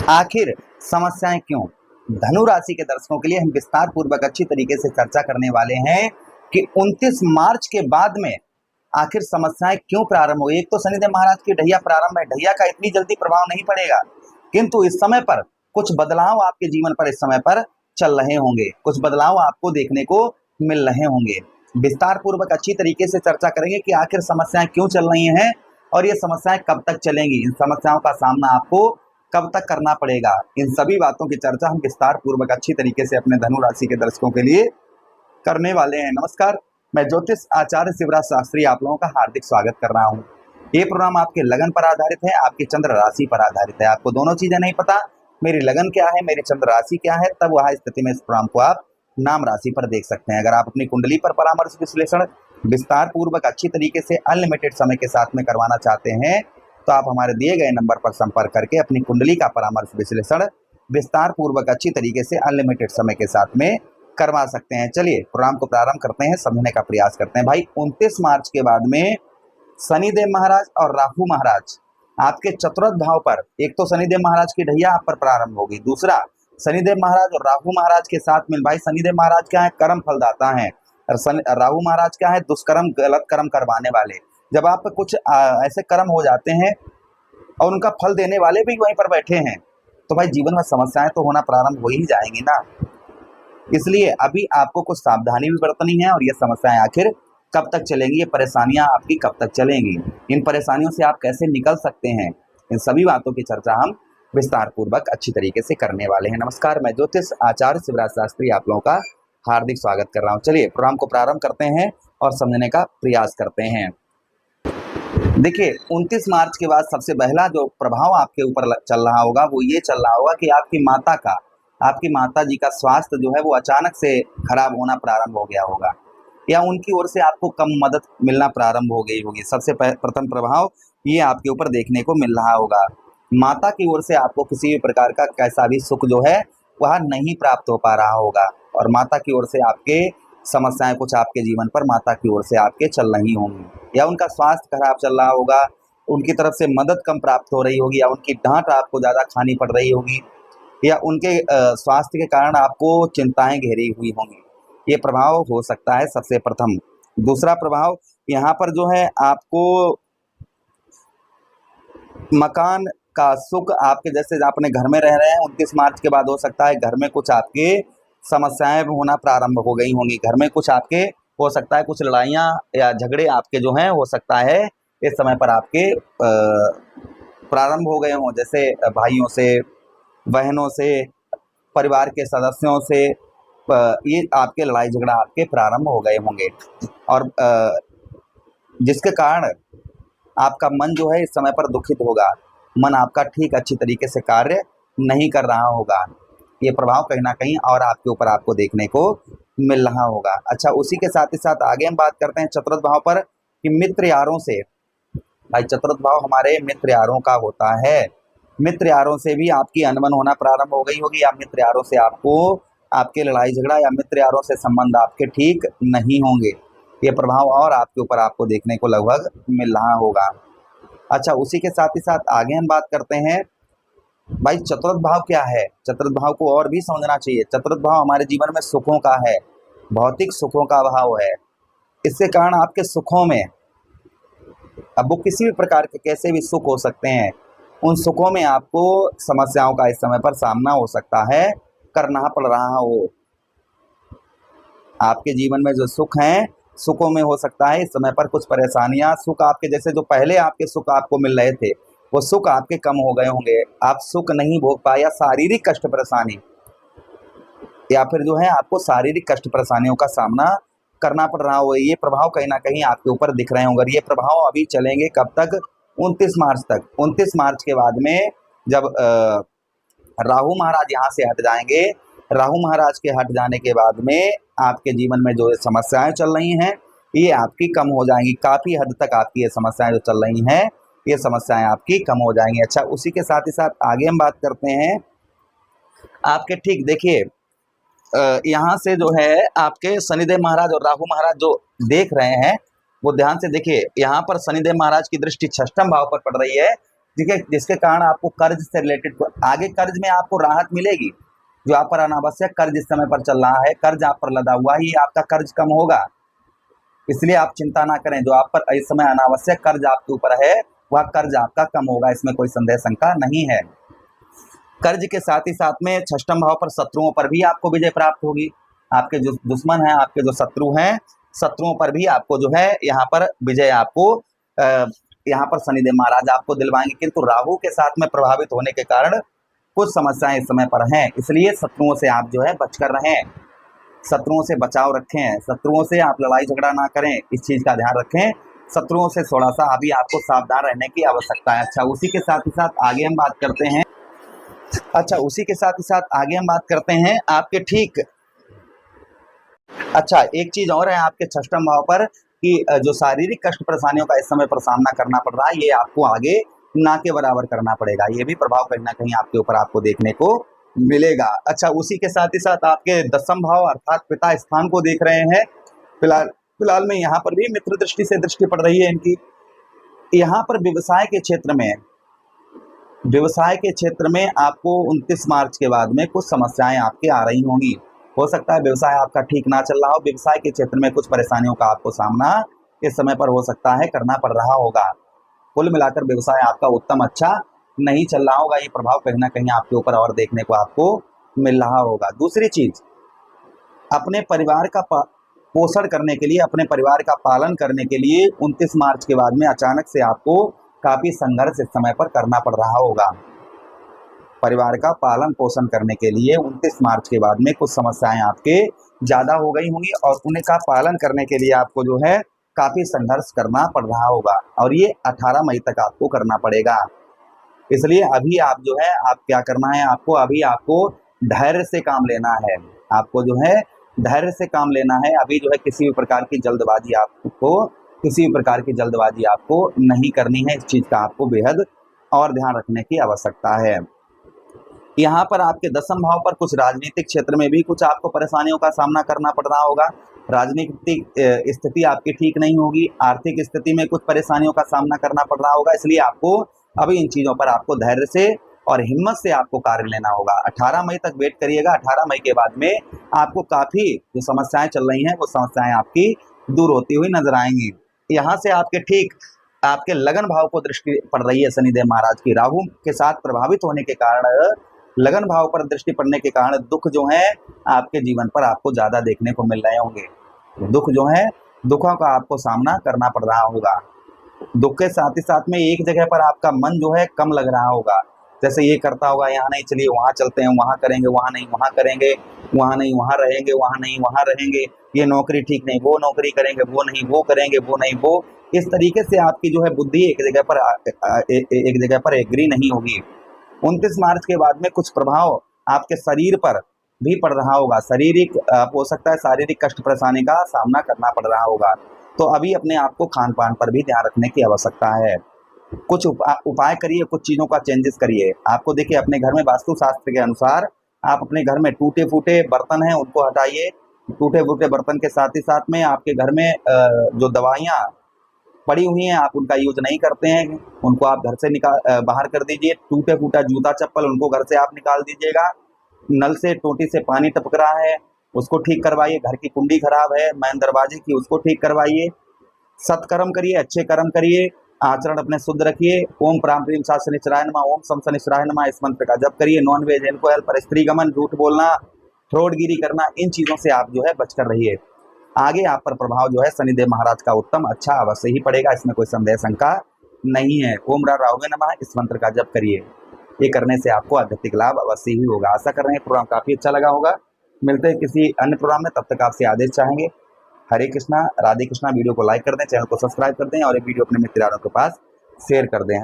आखिर समस्याएं क्यों? धनु राशि के दर्शकों के लिए हम विस्तार पूर्वक अच्छी तरीके से चर्चा करने वाले हैं कि 29 मार्च के बाद में आखिर समस्याएं क्यों प्रारंभ हुई। एक तो शनिदेव महाराज की ढैया प्रारंभ है, ढैया का इतनी जल्दी प्रभाव नहीं पड़ेगा, किंतु इस समय पर कुछ बदलाव आपके जीवन पर इस समय पर चल रहे होंगे, कुछ बदलाव आपको देखने को मिल रहे होंगे। विस्तार पूर्वक अच्छी तरीके से चर्चा करेंगे कि आखिर समस्याएं क्यों चल रही हैं और ये समस्याएं कब तक चलेंगी, इन समस्याओं का सामना आपको कब तक करना पड़ेगा। इन सभी बातों की चर्चा हम विस्तार पूर्वक अच्छी तरीके से अपने धनु राशि के दर्शकों के लिए करने वाले हैं। नमस्कार, मैं ज्योतिष आचार्य शिवराज शास्त्री आप लोगों का हार्दिक स्वागत कर रहा हूं। ये प्रोग्राम आपके लगन पर आधारित है, आपकी चंद्र राशि पर आधारित है। आपको दोनों चीजें नहीं पता, मेरी लगन क्या है, मेरी चंद्र राशि क्या है, तब वह स्थिति में इस प्रोग्राम को आप नाम राशि पर देख सकते हैं। अगर आप अपनी कुंडली पर परामर्श विश्लेषण विस्तार पूर्वक अच्छी तरीके से अनलिमिटेड समय के साथ में करवाना चाहते हैं तो आप हमारे दिए गए नंबर पर संपर्क करके अपनी कुंडली का परामर्श विश्लेषण विस्तार पूर्वक अच्छी तरीके से अनलिमिटेड समय के साथ में करवा सकते हैं। चलिए प्रोग्राम को प्रारंभ करते हैं, समझने का प्रयास करते हैं। भाई 29 मार्च के बाद में शनिदेव महाराज और राहु महाराज आपके चतुर्थ भाव पर, एक तो शनिदेव महाराज की ढैया आप पर प्रारंभ होगी, दूसरा शनिदेव महाराज और राहु महाराज के साथ में, भाई शनिदेव महाराज क्या है, कर्म फलदाता है, और राहु महाराज क्या है, दुष्कर्म गलत कर्म करवाने वाले। जब आप पे कुछ ऐसे कर्म हो जाते हैं और उनका फल देने वाले भी वहीं पर बैठे हैं तो भाई जीवन में समस्याएं तो होना प्रारंभ हो ही जाएंगी ना। इसलिए अभी आपको कुछ सावधानी भी बरतनी है और ये समस्याएं आखिर कब तक चलेंगी, ये परेशानियां आपकी कब तक चलेंगी, इन परेशानियों से आप कैसे निकल सकते हैं, इन सभी बातों की चर्चा हम विस्तार पूर्वक अच्छी तरीके से करने वाले हैं। नमस्कार, मैं ज्योतिष आचार्य शिवराज शास्त्री आप लोगों का हार्दिक स्वागत कर रहा हूँ। चलिए प्रोग्राम को प्रारंभ करते हैं और समझने का प्रयास करते हैं। देखिए 29 मार्च के बाद सबसे पहला जो प्रभाव आपके ऊपर चल रहा होगा वो ये चल रहा होगा कि आपकी माता जी का स्वास्थ्य जो है वो अचानक से खराब होना प्रारंभ हो गया होगा या उनकी ओर से आपको कम मदद मिलना प्रारंभ हो गई होगी। सबसे प्रथम प्रभाव ये आपके ऊपर देखने को मिल रहा होगा। माता की ओर से आपको किसी भी प्रकार का कैसा भी सुख जो है वह नहीं प्राप्त हो पा रहा होगा और माता की ओर से आपके समस्याएं कुछ आपके जीवन पर माता की ओर से आपके चल रही होंगी या उनका स्वास्थ्य खराब चल रहा होगा, उनकी तरफ से मदद कम प्राप्त हो रही होगी या उनकी डांट आपको ज़्यादा खानी पड़ रही होगी या उनके स्वास्थ्य के कारण आपको चिंताएं घेरी हुई होंगी। ये प्रभाव हो सकता है सबसे प्रथम। दूसरा प्रभाव यहाँ पर जो है आपको मकान का सुख, आपके जैसे अपने घर में रह रहे हैं 29 मार्च के बाद हो सकता है घर में कुछ आपके समस्याएं होना प्रारंभ हो गई होंगी, घर में कुछ आपके हो सकता है कुछ लड़ाइयाँ या झगड़े आपके जो हैं हो सकता है इस समय पर आपके प्रारंभ हो गए हों, जैसे भाइयों से, बहनों से, परिवार के सदस्यों से ये आपके लड़ाई झगड़ा आपके प्रारंभ हो गए होंगे और जिसके कारण आपका मन जो है इस समय पर दुखित होगा, मन आपका ठीक अच्छी तरीके से कार्य नहीं कर रहा होगा। ये प्रभाव कहीं ना कहीं और आपके ऊपर आपको देखने को मिल रहा होगा। अच्छा, उसी के साथ ही साथ आगे हम बात करते हैं चतुर्थ भाव पर कि मित्र यारों से, भाई चतुर्थ भाव हमारे मित्र यारों का होता है, मित्र यारों से भी आपकी अनबन होना प्रारंभ हो गई होगी या मित्र यारों से आपको आपके लड़ाई झगड़ा या मित्र यारों से संबंध आपके ठीक नहीं होंगे। ये प्रभाव और आपके ऊपर आपको देखने को लगभग मिल रहा होगा। अच्छा, उसी के साथ ही साथ आगे हम बात करते हैं भाई चतुर्थ भाव क्या है। चतुर्थ भाव को और भी समझना चाहिए। चतुर्थ भाव हमारे जीवन में सुखों का है, भौतिक सुखों का भाव है। इसके कारण आपके सुखों में, अब वो किसी भी प्रकार के कैसे भी सुख हो सकते हैं, उन सुखों में आपको समस्याओं का इस समय पर सामना हो सकता है, करना पड़ रहा हो। आपके जीवन में जो सुख हैं, सुखों में हो सकता है इस समय पर कुछ परेशानियां, सुख आपके जैसे जो पहले आपके सुख आपको मिल रहे थे वो सुख आपके कम हो गए होंगे, आप सुख नहीं भोग पाए या शारीरिक कष्ट परेशानी या फिर जो है आपको शारीरिक कष्ट परेशानियों का सामना करना पड़ रहा हो। ये प्रभाव कहीं ना कहीं आपके ऊपर दिख रहे होंगे। ये प्रभाव अभी चलेंगे कब तक? 29 मार्च तक। 29 मार्च के बाद में जब राहु महाराज यहाँ से हट जाएंगे, राहु महाराज के हट जाने के बाद में आपके जीवन में जो समस्याएं चल रही हैं ये आपकी कम हो जाएंगी। काफ़ी हद तक आपकी ये समस्याएं जो चल रही हैं ये समस्याएं आपकी कम हो जाएंगी। अच्छा, उसी के साथ ही साथ आगे हम बात करते हैं आपके, ठीक देखिए यहाँ से जो है आपके शनिदेव महाराज और राहु महाराज जो देख रहे हैं वो ध्यान से देखिए। यहाँ पर शनिदेव महाराज की दृष्टि 6ठम भाव पर पड़ रही है जिसके कारण आपको कर्ज से रिलेटेड आगे कर्ज में आपको राहत मिलेगी। जो आप पर अनावश्यक कर्ज इस समय पर चल रहा है, कर्ज आप पर लदा हुआ ही, आपका कर्ज कम होगा, इसलिए आप चिंता ना करें। जो आप पर इस समय अनावश्यक कर्ज आपके ऊपर है वह कर्ज आपका कम होगा, इसमें कोई संदेह शंका नहीं है। कर्ज के साथ ही साथ में षष्ठम भाव पर शत्रुओं पर भी आपको विजय प्राप्त होगी। आपके जो दुश्मन हैं, आपके जो शत्रु हैं, शत्रुओं पर भी आपको जो है यहाँ पर विजय आपको यहाँ पर शनिदेव महाराज आपको दिलवाएंगे। किंतु राहु के साथ में प्रभावित होने के कारण कुछ समस्याएं इस समय पर हैं, इसलिए शत्रुओं से आप जो है बचकर रहें, शत्रुओं से बचाव रखें, शत्रुओं से आप लड़ाई झगड़ा ना करें, इस चीज का ध्यान रखें। शत्रुओं से थोड़ा सा अभी आपको सावधान रहने की आवश्यकता है। अच्छा, उसी के साथ ही साथ आगे हम बात करते हैं आपके ठीक। अच्छा, एक चीज और है आपके षष्ठम भाव पर कि जो शारीरिक कष्ट परेशानियों का इस समय पर सामना करना पड़ रहा है, ये आपको आगे ना के बराबर करना पड़ेगा। ये भी प्रभाव कहीं ना कहीं आपके ऊपर आपको देखने को मिलेगा। अच्छा, उसी के साथ ही साथ आपके दसम भाव अर्थात पिता स्थान को देख रहे हैं। फिलहाल में यहाँ पर भी मित्र दृष्टि से दृष्टि पड़ रही है इनकी। यहाँ पर व्यवसाय के क्षेत्र में आपको 29 मार्च के बाद में कुछ समस्याएं आपके आ रही होंगी। हो सकता है व्यवसाय आपका ठीक ना चल रहा हो, व्यवसाय के क्षेत्र में कुछ परेशानियों का आपको सामना इस समय पर हो सकता है करना पड़ रहा होगा। कुल मिलाकर व्यवसाय आपका उत्तम अच्छा नहीं चल रहा होगा, ये प्रभाव कहीं ना कहीं आपके ऊपर और देखने को आपको मिल रहा होगा। दूसरी चीज, अपने परिवार का पोषण करने के लिए, अपने परिवार का पालन करने के लिए 29 मार्च के बाद में अचानक से आपको काफी संघर्ष इस समय पर करना पड़ रहा होगा। परिवार का पालन पोषण करने के लिए 29 मार्च के बाद में कुछ समस्याएं आपके ज्यादा हो गई होंगी और उनका पालन करने के लिए आपको जो है काफी संघर्ष करना पड़ रहा होगा, और ये 18 मई तक आपको करना पड़ेगा। इसलिए अभी आप जो है आप क्या करना है, आपको धैर्य से काम लेना है। आपको जो है धैर्य से काम लेना है। अभी जो है किसी भी प्रकार की जल्दबाजी आपको नहीं करनी है। इस चीज का आपको बेहद और ध्यान रखने की आवश्यकता है। यहाँ पर आपके दसम भाव पर कुछ राजनीतिक क्षेत्र में भी कुछ आपको परेशानियों का सामना करना पड़ रहा होगा। राजनीतिक स्थिति आपकी ठीक नहीं होगी, आर्थिक स्थिति में कुछ परेशानियों का सामना करना पड़ रहा होगा। इसलिए आपको अभी इन चीजों पर आपको धैर्य से और हिम्मत से आपको कार्य लेना होगा। 18 मई तक वेट करिएगा। 18 मई के बाद में आपको काफी जो समस्याएं चल रही हैं वो समस्याएं आपकी दूर होती हुई नजर आएंगी। यहाँ से आपके लगन भाव को दृष्टि पड़ रही है शनिदेव महाराज की। राहु के साथ प्रभावित होने के कारण, लगन भाव पर दृष्टि पड़ने के कारण दुख जो है आपके जीवन पर आपको ज्यादा देखने को मिल रहे होंगे। दुखों का आपको सामना करना पड़ रहा होगा। दुख के साथ ही साथ में एक जगह पर आपका मन जो है कम लग रहा होगा। जैसे ये करता होगा, यहाँ नहीं, चलिए वहां चलते हैं, वहां करेंगे, वहां नहीं वहां करेंगे, वहां नहीं वहां रहेंगे, वहां नहीं वहां रहेंगे, ये नौकरी ठीक नहीं, वो नौकरी करेंगे, वो नहीं वो करेंगे, वो नहीं वो। इस तरीके से आपकी जो है बुद्धि एक जगह पर एग्री नहीं होगी। 29 मार्च के बाद में कुछ प्रभाव आपके शरीर पर भी पड़ रहा होगा। हो सकता है शारीरिक कष्ट परेशानी का सामना करना पड़ रहा होगा। तो अभी अपने आप को खान पान पर भी ध्यान रखने की आवश्यकता है। कुछ उपाय करिए, कुछ चीजों का चेंजेस करिए। आपको देखिए अपने घर में वास्तु शास्त्र के अनुसार आप अपने घर में टूटे फूटे बर्तन हैं उनको हटाइए। टूटे फूटे बर्तन के साथ ही साथ में आपके घर में जो दवाइयाँ पड़ी हुई हैं आप उनका यूज नहीं करते हैं, उनको आप घर से बाहर कर दीजिए। टूटे फूटा जूता चप्पल उनको घर से आप निकाल दीजिएगा। नल से टोटी से पानी टपक रहा है उसको ठीक करवाइए। घर की कुंडी खराब है मैन दरवाजे की, उसको ठीक करवाइए। सत्कर्म करिए, अच्छे कर्म करिए, आचरण अपने शुद्ध रखिए। ओम प्राम प्रीम सा शनिश्चराय नमः, ओम सम शनिश्चराय नमः, इस मंत्र का जप करिए। नॉन वेज, एल्कोहल पर स्त्री गमन, झूठ बोलना, फ्रॉडगिरी करना, इन चीजों से आप जो है बचकर रहिए। आगे आप पर प्रभाव जो है शनिदेव महाराज का उत्तम अच्छा अवश्य ही पड़ेगा, इसमें कोई संदेह शंका नहीं है। ओम राहुवे नमः, इस मंत्र का जप करिए। ये करने से आपको आध्यात्मिक लाभ अवश्य ही होगा। आशा कर रहे हैं प्रोग्राम काफी अच्छा लगा होगा। मिलते हैं किसी अन्य प्रोग्राम में, तब तक आपसे आदेश चाहेंगे। हरे कृष्णा, राधे कृष्णा। वीडियो को लाइक कर दें, चैनल को सब्सक्राइब कर दें और ये वीडियो अपने मित्रों के पास शेयर कर दें।